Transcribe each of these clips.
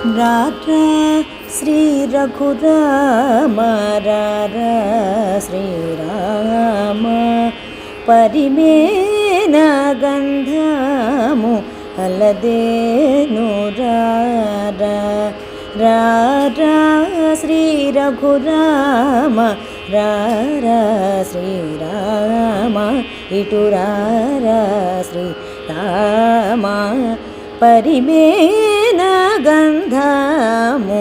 రారా శ్రీ రఘురామ రారా శ్రీరామ పరిమేన గంధము అలదేను రారా రారా శ్రీ రఘురామ రారా శ్రీరామ ఇటు రారా శ్రీరామ పరిమేన గంధము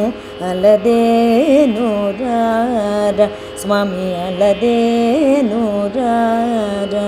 అలదేను రారా స్వామి అలదేను రారా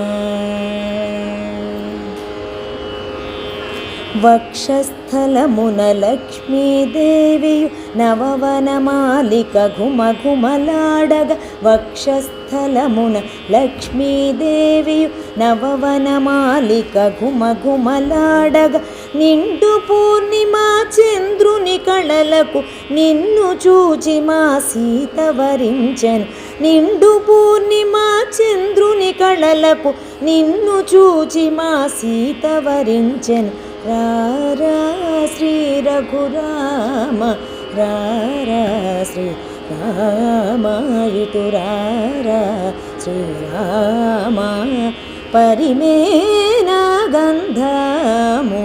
వక్షస్థలమున లక్ష్మీదేవియు నవవనమాలిక ఘుమఘుమలాడగ వక్షస్థలమున లక్ష్మీదేవియు నవవనమాలిక ఘుమఘుమలాడగ నిండు పూర్ణిమా చంద్రుని కళలకు నిన్ను చూచి మా సీత వరించెను నిండు పూర్ణిమా చంద్రుని కళలకు నిన్ను చూచి మా సీత వరించెను రారా శ్రీ రఘురామ రారా శ్రీరామ ఇటు రారా శ్రీరామ పరిమేన గంధము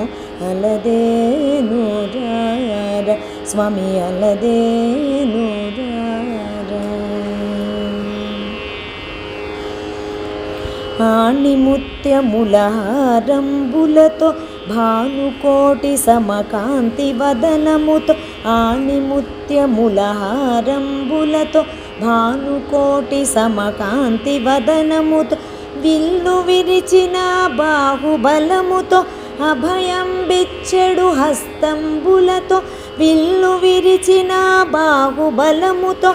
అలదేను రారా స్వామి అలదేను రారా ఆణిముత్యములహారంబులతో భానుకోటి సమకాంతి వదనముతో ఆణిముత్యములహారంబులతో భానుకోటి సమకాంతి వదనముతో విల్లు విరిచిన బాహుబలముతో అభయం బిచ్చెడు హస్తంబులతో విల్లు విరిచిన బాహుబలముతో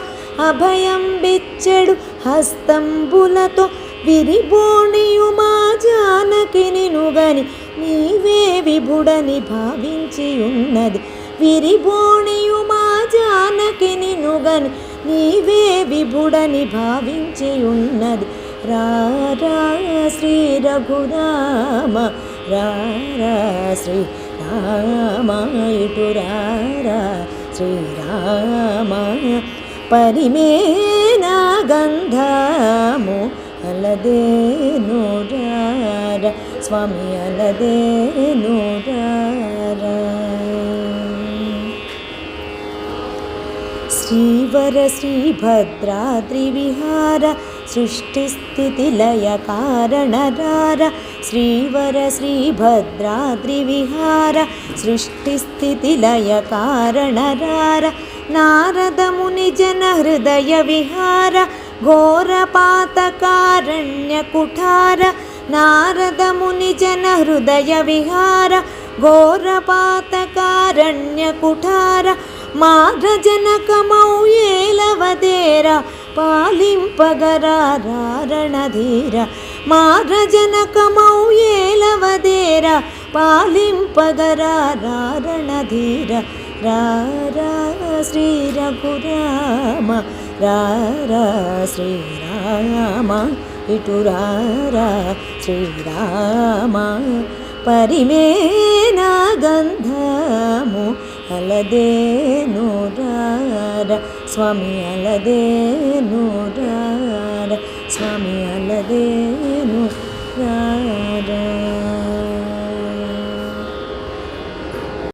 అభయం బిచ్చెడు హస్తంబులతో విరిబోణియు మా జానకి నినుగని నీవే విభుడని భావించి ఉన్నది విరిబోణియు మా జానకి నినుగని నీవే విభుడని భావించి ఉన్నది రారా శ్రీ రఘురామ రారా శ్రీరామ ఇటు రారా శ్రీరామ పరిమేన గంధము అలదేను రారా స్వామి అలదేను రారా శ్రీవర శ్రీభద్రాద్రి విహార సృష్టిస్థితి లయ కారణ రారా శ్రీవర శ్రీభద్రాద్రి విహార సృష్టిస్థితి లయ కారణ రారా నారద ముని జన హృదయ విహార ఘోరపాతకారణ్య కుఠార నారద ముని జన హృదయ విహార ఘోరపాతకారణ్య కుఠార మాఘజనకమౌ ఏలవదేర పాలింపగరారణధీర మాఘజనకమౌ ఏలవదేర పాలింపగరారణధీర రారా శ్రీ రఘురామ రారా శ్రీరామ ఇటు రారా శ్రీరామ పరిమేన గంధము అలదేను రారా స్వామి అలదేను రారా స్వామి అలదేను రారా